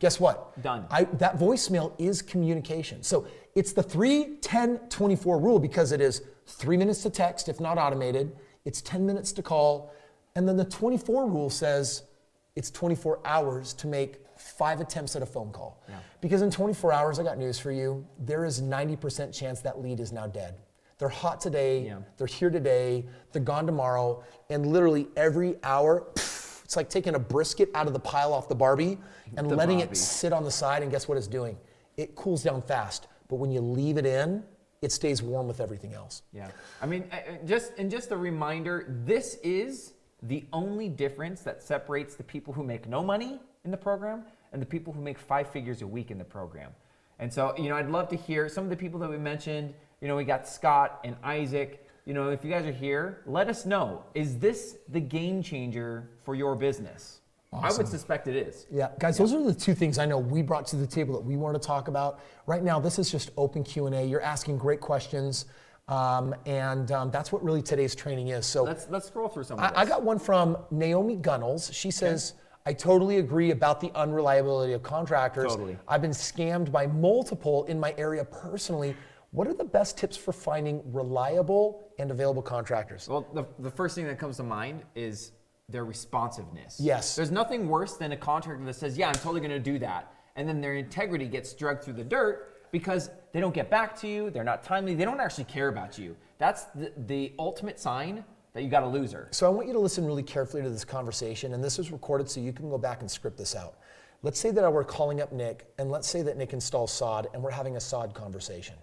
Guess what? Done. That voicemail is communication. So it's the 3-10-24 rule because it is 3 minutes to text, if not automated. It's 10 minutes to call. And then the 24 rule says it's 24 hours to make 5 attempts at a phone call. Yeah. Because in 24 hours, I got news for you, there is 90% chance that lead is now dead. They're hot today, they're here today, they're gone tomorrow, and literally every hour, it's like taking a brisket out of the pile off the Barbie and letting it sit on the side, and guess what it's doing? It cools down fast, but when you leave it in, it stays warm with everything else. Yeah, I mean, just a reminder, this is the only difference that separates the people who make no money in the program and the people who make 5 figures a week in the program. And so, I'd love to hear some of the people that we mentioned. We got Scott and Isaac. If you guys are here, let us know. Is this the game changer for your business? Awesome. I would suspect it is. Yeah, guys, those are the 2 things I know we brought to the table that we want to talk about. Right now, this is just open Q&A. You're asking great questions. And that's what really today's training is. So let's scroll through some of this. I got one from Naomi Gunnels. She says, I totally agree about the unreliability of contractors. Totally. I've been scammed by multiple in my area personally. What are the best tips for finding reliable and available contractors? Well, the first thing that comes to mind is their responsiveness. Yes. There's nothing worse than a contractor that says, yeah, I'm totally going to do that. And then their integrity gets dragged through the dirt because they don't get back to you, they're not timely, they don't actually care about you. That's the ultimate sign that you got a loser. So I want you to listen really carefully to this conversation, and this is recorded so you can go back and script this out. Let's say that we're calling up Nick, and let's say that Nick installs sod, and we're having a sod conversation.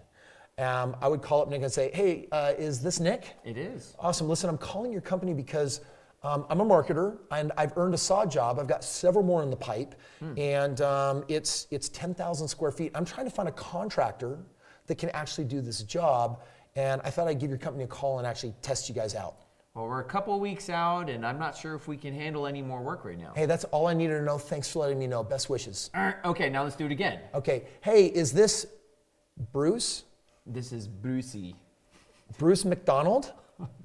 I would call up Nick and say, hey, is this Nick? It is. Awesome. Listen, I'm calling your company because I'm a marketer and I've earned a sod job. I've got several more in the pipe and it's 10,000 square feet. I'm trying to find a contractor that can actually do this job, and I thought I'd give your company a call and actually test you guys out. Well, we're a couple weeks out, and I'm not sure if we can handle any more work right now. Hey, that's all I needed to know. Thanks for letting me know. Best wishes. Okay, now let's do it again. Okay. Hey, is this Bruce? This is Brucey. Bruce McDonald?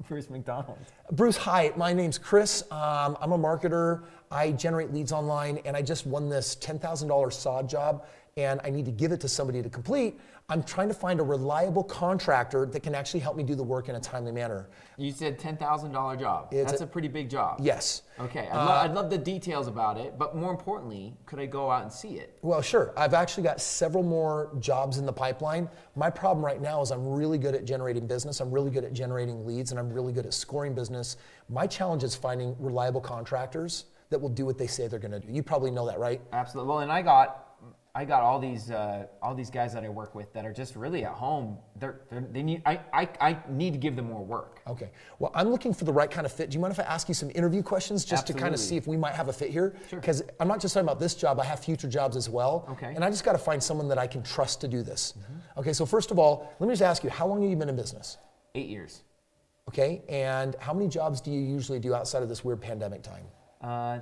Bruce McDonald. Bruce, hi. My name's Kris. I'm a marketer. I generate leads online, and I just won this $10,000 sod job, and I need to give it to somebody to complete. I'm trying to find a reliable contractor that can actually help me do the work in a timely manner. You said $10,000 job. That's a pretty big job. Yes. Okay, I'd love the details about it, but more importantly, could I go out and see it? Well, sure. I've actually got several more jobs in the pipeline. My problem right now is I'm really good at generating business, I'm really good at generating leads, and I'm really good at scoring business. My challenge is finding reliable contractors that will do what they say they're going to do. You probably know that, right? Absolutely. Well, and I got all these guys that I work with that are just really at home. They need. I need to give them more work. Okay. Well, I'm looking for the right kind of fit. Do you mind if I ask you some interview questions just to kind of see if we might have a fit here? Sure. Because I'm not just talking about this job. I have future jobs as well. Okay. And I just got to find someone that I can trust to do this. Mm-hmm. Okay. So first of all, let me just ask you, how long have you been in business? 8 years. Okay. And how many jobs do you usually do outside of this weird pandemic time?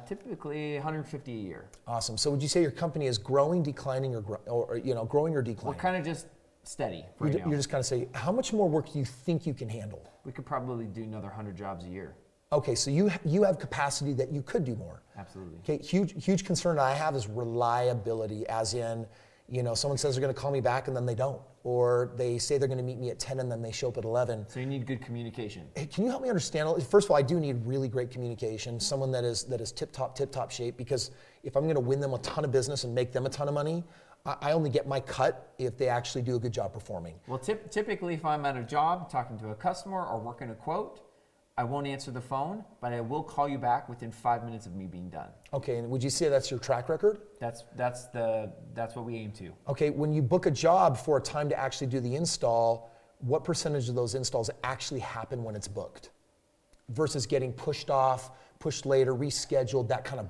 Typically 150 a year. Awesome. So would you say your company is growing, declining, or growing or declining? We're kind of just steady right now. You're just kind of saying, how much more work do you think you can handle? We could probably do another 100 jobs a year. Okay, so you have capacity that you could do more. Absolutely. Okay, huge concern I have is reliability, as in, someone says they're going to call me back and then they don't, or they say they're going to meet me at 10 and then they show up at 11. So you need good communication. Hey, can you help me understand? First of all, I do need really great communication, someone that is tip top shape, because if I'm going to win them a ton of business and make them a ton of money, I only get my cut if they actually do a good job performing. Well, typically if I'm at a job talking to a customer or working a quote, I won't answer the phone, but I will call you back within 5 minutes of me being done. Okay, and would you say that's your track record? That's what we aim to. Okay, when you book a job for a time to actually do the install, what percentage of those installs actually happen when it's booked versus getting pushed off, pushed later, rescheduled, that kind of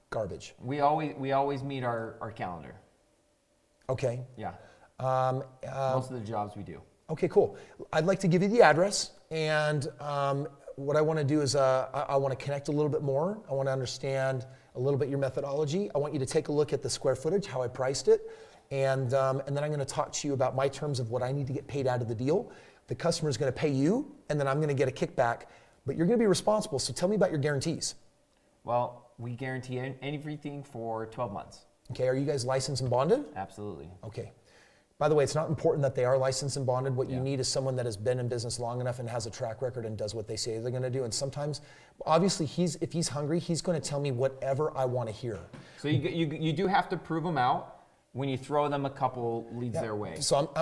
garbage? We always meet our calendar. Okay. Yeah. Most of the jobs we do. Okay, cool. I'd like to give you the address, and what I want to do is I want to connect a little bit more. I want to understand a little bit your methodology. I want you to take a look at the square footage, how I priced it, and then I'm going to talk to you about my terms of what I need to get paid out of the deal. The customer is going to pay you, and then I'm going to get a kickback, but you're going to be responsible. So tell me about your guarantees. Well, we guarantee everything for 12 months. Okay, are you guys licensed and bonded? Absolutely. Okay. By the way, it's not important that they are licensed and bonded. What you need is someone that has been in business long enough and has a track record and does what they say they're going to do. And sometimes, obviously, if he's hungry, he's going to tell me whatever I want to hear. So you do have to prove them out when you throw them a couple leads their way. So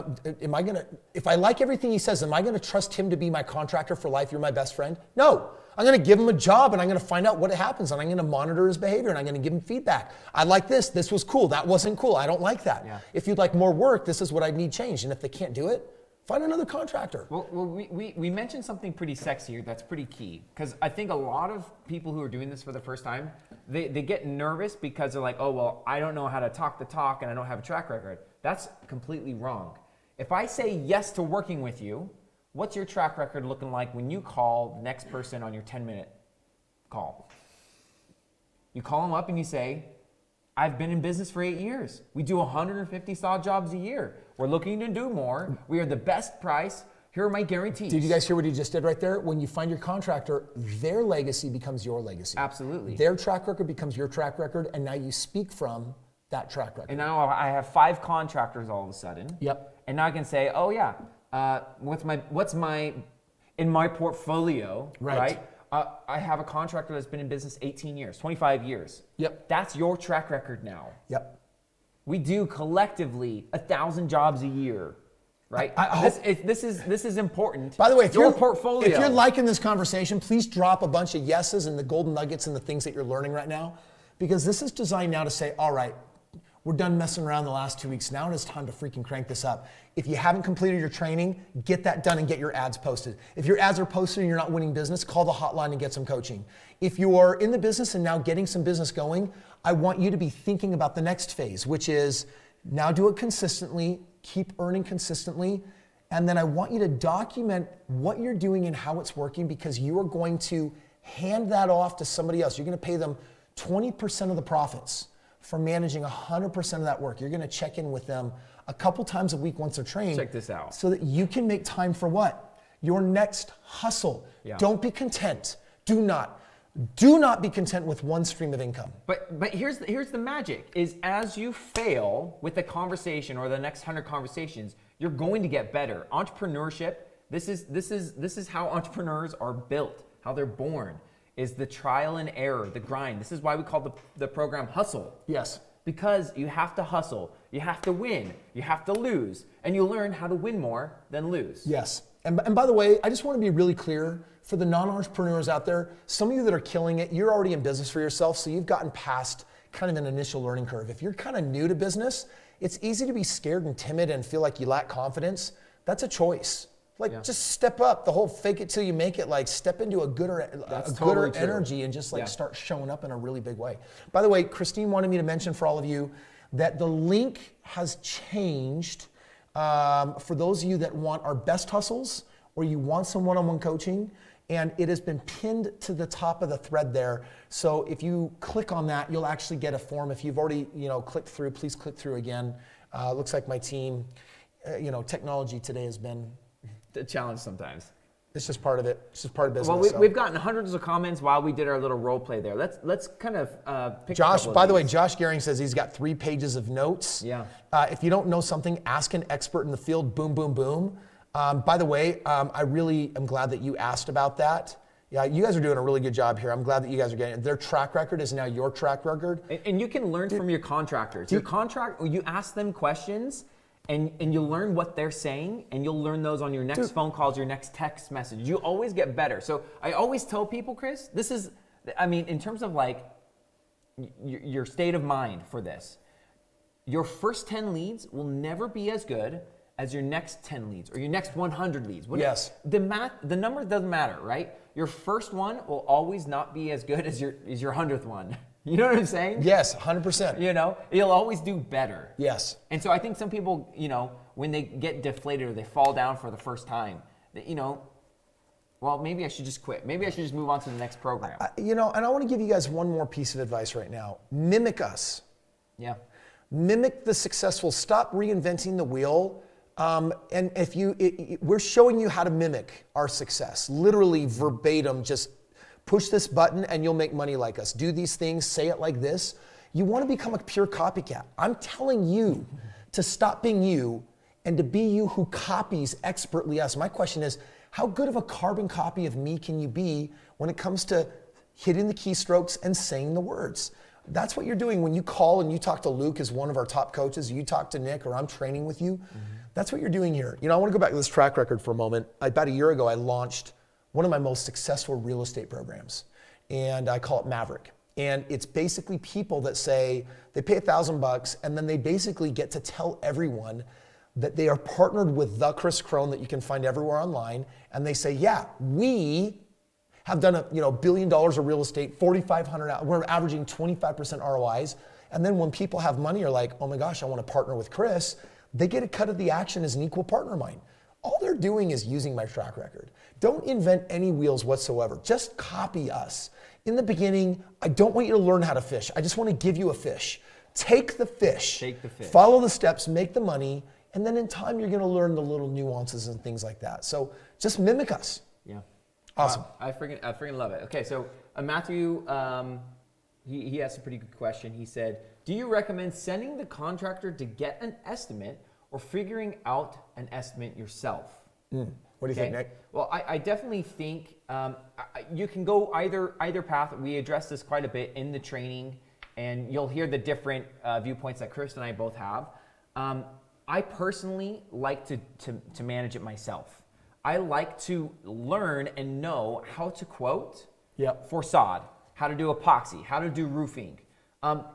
am I going to, if I like everything he says, am I going to trust him to be my contractor for life? You're my best friend? No. I'm going to give him a job and I'm going to find out what happens and I'm going to monitor his behavior and I'm going to give him feedback. I like this. This was cool. That wasn't cool. I don't like that. Yeah. If you'd like more work, this is what I need changed. And if they can't do it, find another contractor. Well, we mentioned something pretty sexy here that's pretty key, because I think a lot of people who are doing this for the first time, they get nervous because they're like, oh, well, I don't know how to talk the talk and I don't have a track record. That's completely wrong. If I say yes to working with you, what's your track record looking like when you call the next person on your 10-minute call? You call them up and you say, I've been in business for 8 years. We do 150 solid jobs a year. We're looking to do more. We are the best price. Here are my guarantees. Did you guys hear what he just did right there? When you find your contractor, their legacy becomes your legacy. Absolutely. Their track record becomes your track record, and now you speak from that track record. And now I have 5 contractors all of a sudden. Yep. And now I can say, oh yeah, what's my in my portfolio, right? I have a contractor that's been in business 18 years, 25 years. Yep. That's your track record now. Yep. We do collectively 1,000 jobs a year, right? This is important. By the way, if your you're portfolio, if you're liking this conversation, please drop a bunch of yeses and the golden nuggets and the things that you're learning right now, because this is designed now to say, all right, we're done messing around the last 2 weeks. Now it is time to freaking crank this up. If you haven't completed your training, get that done and get your ads posted. If your ads are posted and you're not winning business, call the hotline and get some coaching. If you are in the business and now getting some business going, I want you to be thinking about the next phase, which is now do it consistently, keep earning consistently, And then I want you to document what you're doing and how it's working, because you are going to hand that off to somebody else. You're going to pay them 20% of the profits for managing 100% of that work. You're going to check in with them a couple times a week once they're trained. Check this out. So that you can make time for what? Your next hustle. Yeah. Don't be content. Do not be content with one stream of income. But here's the magic is, as you fail with the conversation or the next 100 conversations, you're going to get better. Entrepreneurship, this is how entrepreneurs are built, how they're born, is the trial and error, the grind. This is why we call the program Hustle. Yes. Because you have to hustle, you have to win, you have to lose, and you learn how to win more than lose. Yes. And by the way, I just want to be really clear for the non-entrepreneurs out there. Some of you that are killing it, you're already in business for yourself, so you've gotten past kind of an initial learning curve. If you're kind of new to business, it's easy to be scared and timid and feel like you lack confidence. That's a choice. Just step up. The whole fake it till you make it, step into a gooder energy and just start showing up in a really big way. By the way, Christine wanted me to mention for all of you that the link has changed for those of you that want our best hustles or you want some one-on-one coaching, and it has been pinned to the top of the thread there. So if you click on that, you'll actually get a form. If you've already clicked through, please click through again. Looks like my team, technology today has been The challenge sometimes. It's just part of it. It's just part of business. Well, we've gotten hundreds of comments while we did our little role play there. Let's kind of pick Josh, a couple by of the way, these. Josh Gehring says he's got 3 pages of notes. Yeah. If you don't know something, ask an expert in the field. Boom, boom, boom. By the way, I really am glad that you asked about that. Yeah, you guys are doing a really good job here. I'm glad that you guys are getting it. Their track record is now your track record. And you can learn from your contractors. You ask them questions, and you'll learn what they're saying, and you'll learn those on your next phone calls, your next text message. You always get better. So I always tell people, Kris, in terms of your state of mind for this, your first 10 leads will never be as good as your next 10 leads or your next 100 leads. Yes. The number doesn't matter, right? Your first one will always not be as good as your 100th one. You know what I'm saying? Yes, 100%. You'll always do better. Yes. And so I think some people, when they get deflated or they fall down for the first time, well, maybe I should just quit. Maybe I should just move on to the next program. And I want to give you guys one more piece of advice right now. Mimic us. Yeah. Mimic the successful. Stop reinventing the wheel. And we're showing you how to mimic our success. Literally verbatim, just push this button and you'll make money like us. Do these things, say it like this. You want to become a pure copycat. I'm telling you to stop being you and to be you who copies expertly us. My question is, how good of a carbon copy of me can you be when it comes to hitting the keystrokes and saying the words? That's what you're doing when you call and you talk to Luke as one of our top coaches, you talk to Nick, or I'm training with you. Mm-hmm. That's what you're doing here. I want to go back to this track record for a moment. About a year ago, I launched one of my most successful real estate programs, and I call it Maverick. And it's basically people that say they pay $1,000 and then they basically get to tell everyone that they are partnered with the Kris Krohn that you can find everywhere online. And they say, yeah, we have done $1 billion of real estate, 4,500, we're averaging 25% ROIs. And then when people have money are like, oh my gosh, I want to partner with Kris, they get a cut of the action as an equal partner of mine. All they're doing is using my track record. Don't invent any wheels whatsoever. Just copy us. In the beginning, I don't want you to learn how to fish. I just want to give you a fish. Take the fish. Follow the steps, make the money, and then in time you're going to learn the little nuances and things like that. So just mimic us. Yeah. Awesome. Wow. I freaking love it. Okay, so Matthew, he asked a pretty good question. He said, do you recommend sending the contractor to get an estimate or figuring out an estimate yourself? What do you think, Nick? Well, I definitely think you can go either path. We address this quite a bit in the training, and you'll hear the different viewpoints that Kris and I both have. I personally like to manage it myself. I like to learn and know how to quote for sod, how to do epoxy, how to do roofing.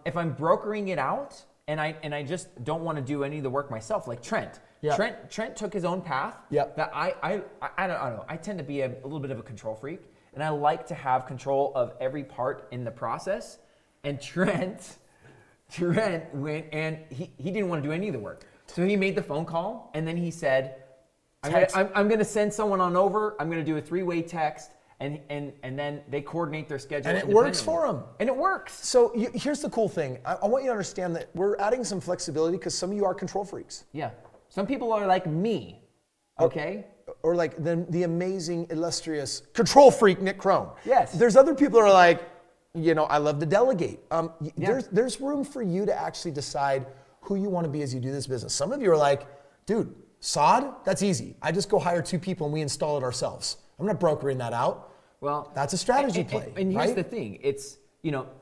If I'm brokering it out and I just don't want to do any of the work myself, like Trent. Yeah. Trent took his own path. That I don't know. I tend to be a little bit of a control freak, and I like to have control of every part in the process. And Trent went and he didn't want to do any of the work. So he made the phone call, and then he said, I'm going to send someone on over. I'm going to do a 3-way text, and then they coordinate their schedule. And it works for them. And it works. So here's the cool thing. I want you to understand that we're adding some flexibility because some of you are control freaks. Yeah. Some people are like me, okay? Or like the amazing, illustrious control freak, Nick Krohn. Yes. There's other people that are like, I love to delegate. There's room for you to actually decide who you want to be as you do this business. Some of you are like, dude, sod, that's easy. I just go hire 2 people and we install it ourselves. I'm not brokering that out. Well, that's a strategy play. And here's right? the thing. It's,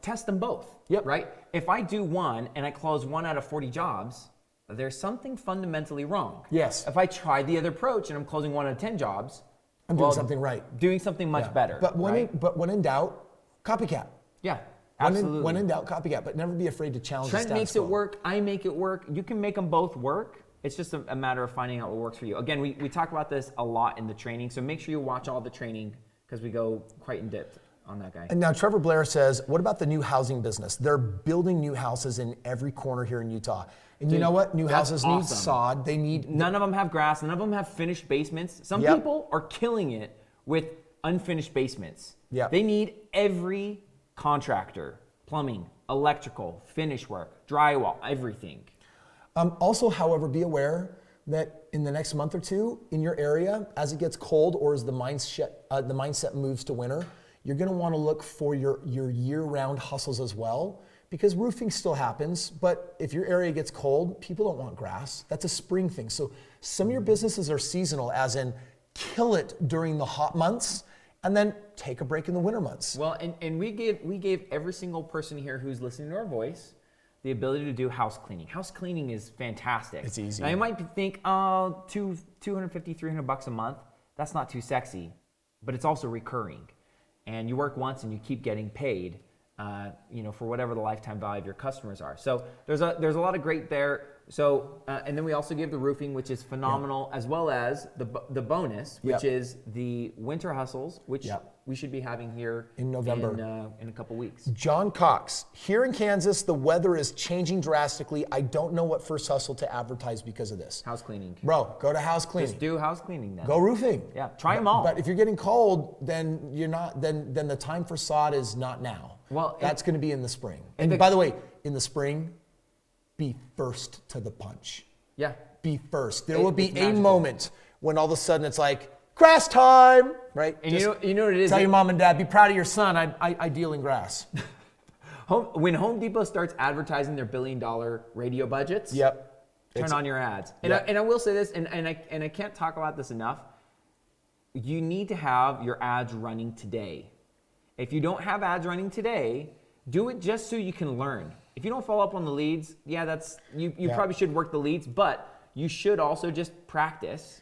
test them both. Yep. Right? If I do one and I close 1 out of 40 jobs, there's something fundamentally wrong. Yes. If I try the other approach and I'm closing 1 out of 10 jobs, I'm doing something right. Doing something much better. But when in doubt, copycat. Yeah, absolutely. When in doubt, copycat. But never be afraid to challenge the status quo. Trent makes it work. I make it work. You can make them both work. It's just a matter of finding out what works for you. Again, we talk about this a lot in the training, so make sure you watch all the training because we go quite in depth on that guy. And now Trevor Blair says, what about the new housing business? They're building new houses in every corner here in Utah. And you know what? New houses need sod. They need... None of them have grass. None of them have finished basements. Some people are killing it with unfinished basements. Yeah. They need every contractor, plumbing, electrical, finish work, drywall, everything. Also, however, be aware that in the next month or 2 in your area, as it gets cold or as the mindset moves to winter, you're going to want to look for your year-round hustles as well, because roofing still happens. But if your area gets cold, people don't want grass. That's a spring thing. So some of your businesses are seasonal, as in kill it during the hot months and then take a break in the winter months. Well, and we gave every single person here who's listening to our voice the ability to do house cleaning. House cleaning is fantastic. It's easy. Now you might think, $250, $300 a month, that's not too sexy, but it's also recurring. And you work once and you keep getting paid, for whatever the lifetime value of your customers are. So there's a lot of great there. So, and then we also give the roofing, which is phenomenal, as well as the bonus, which is the winter hustles, which we should be having here in November, in a couple weeks. John Cox, here in Kansas, the weather is changing drastically. I don't know what first hustle to advertise because of this. House cleaning. Bro, go to house cleaning. Just do house cleaning then. Go roofing. Yeah, try them all. But if you're getting cold, then you're not. Then the time for sod is not now. Well, that's going to be in the spring. And by the way, in the spring, be first to the punch. Yeah. Be first. There will be a moment when all of a sudden it's like, grass time, right? And you know what it is? Tell your mom and dad, be proud of your son. I deal in grass. When Home Depot starts advertising their $1 billion radio budgets, turn on your ads. And I will say this, and I can't talk about this enough. You need to have your ads running today. If you don't have ads running today, do it just so you can learn. If you don't follow up on the leads, you probably should work the leads, but you should also just practice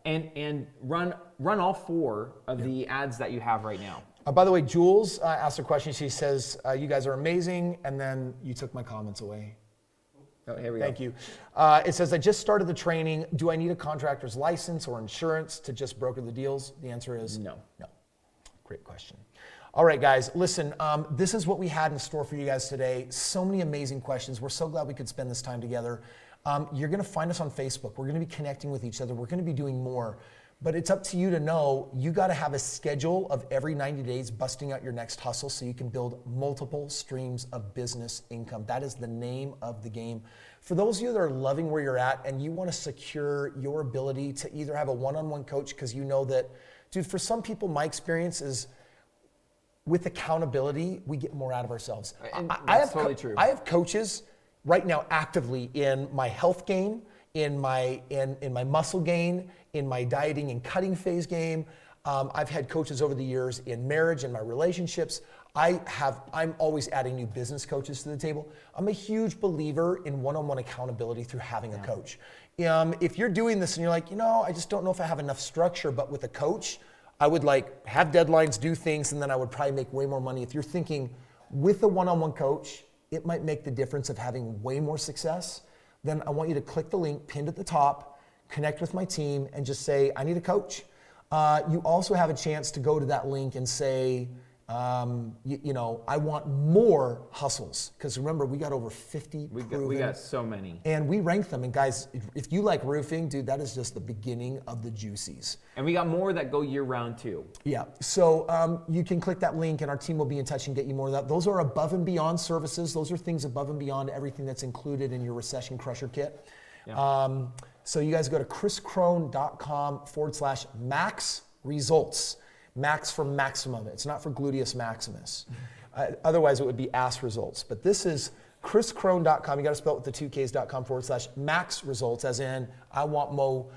and run all 4 of the ads that you have right now. By the way, Jules asked a question. She says, you guys are amazing, and then you took my comments away. Oh, here we go. Thank you. It says, I just started the training. Do I need a contractor's license or insurance to just broker the deals? The answer is no. Great question. All right, guys, listen, this is what we had in store for you guys today. So many amazing questions. We're so glad we could spend this time together. You're going to find us on Facebook. We're going to be connecting with each other. We're going to be doing more. But it's up to you to know you got to have a schedule of every 90 days busting out your next hustle so you can build multiple streams of business income. That is the name of the game. For those of you that are loving where you're at and you want to secure your ability to either have a one-on-one coach, because you know that, dude, for some people, my experience is with accountability, we get more out of ourselves. That's totally true. I have coaches right now actively in my health game, in my muscle gain, in my dieting and cutting phase game. I've had coaches over the years in marriage and my relationships. I'm always adding new business coaches to the table. I'm a huge believer in one-on-one accountability through having a coach. If you're doing this and you're like, I just don't know if I have enough structure, but with a coach, I would have deadlines, do things, and then I would probably make way more money. If you're thinking with a one-on-one coach, it might make the difference of having way more success, then I want you to click the link pinned at the top, connect with my team, and just say, I need a coach. You also have a chance to go to that link and say, You know, I want more hustles. Because remember, we got over 50 We proven. got so many. And we rank them. And guys, if you like roofing, dude, that is just the beginning of the juicies. And we got more that go year round too. Yeah. So you can click that link and our team will be in touch and get you more of that. Those are above and beyond services. Those are things above and beyond everything that's included in your Recession Crusher kit. Yeah. So you guys go to kriskrohn.com/max results. Max for maximum. It's not for gluteus maximus. Otherwise, it would be ass results. But this is kriskrohn.com. You got to spell it with the 2Ks.com/max results, as in I want mo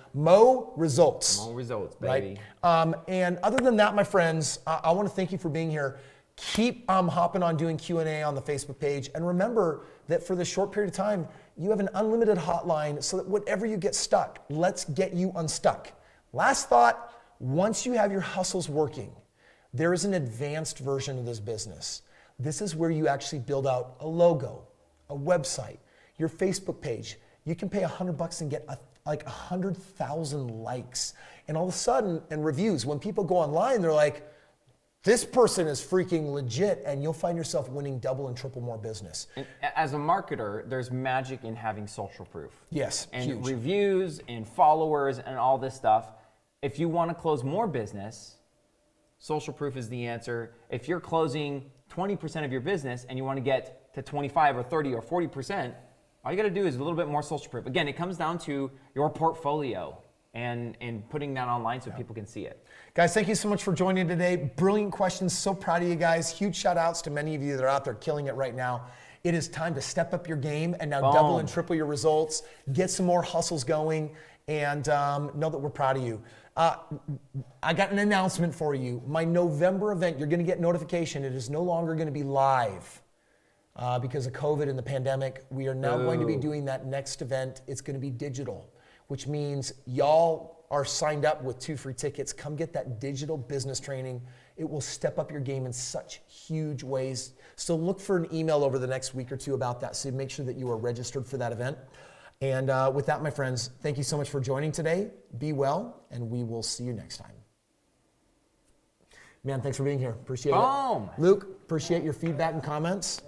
results. More results, baby. Right? And other than that, my friends, I want to thank you for being here. Keep hopping on doing Q&A on the Facebook page. And remember that for this short period of time, you have an unlimited hotline so that whatever you get stuck, let's get you unstuck. Last thought, once you have your hustles working, there is an advanced version of this business. This is where you actually build out a logo, a website, your Facebook page. You can pay $100 and get like 100,000 likes. And all of a sudden, and reviews, when people go online, they're like, this person is freaking legit, and you'll find yourself winning double and triple more business. And as a marketer, there's magic in having social proof. Yes, and huge. reviews and followers and all this stuff. If you want to close more business, social proof is the answer. If you're closing 20% of your business and you want to get to 25 or 30 or 40%, all you got to do is a little bit more social proof. Again, it comes down to your portfolio and putting that online so people can see it. Guys, thank you so much for joining today. Brilliant questions. So proud of you guys. Huge shout outs to many of you that are out there killing it right now. It is time to step up your game and now double and triple your results. Get some more hustles going, and know that we're proud of you. I got an announcement for you. My November event, you're going to get notification. It is no longer going to be live because of COVID and the pandemic. We are now going to be doing that next event. It's going to be digital, which means y'all are signed up with 2 free tickets. Come get that digital business training. It will step up your game in such huge ways. So look for an email over the next week or two about that. So make sure that you are registered for that event. And with that, my friends, thank you so much for joining today. Be well, and we will see you next time. Man, thanks for being here. Appreciate it. Luke, appreciate your feedback and comments.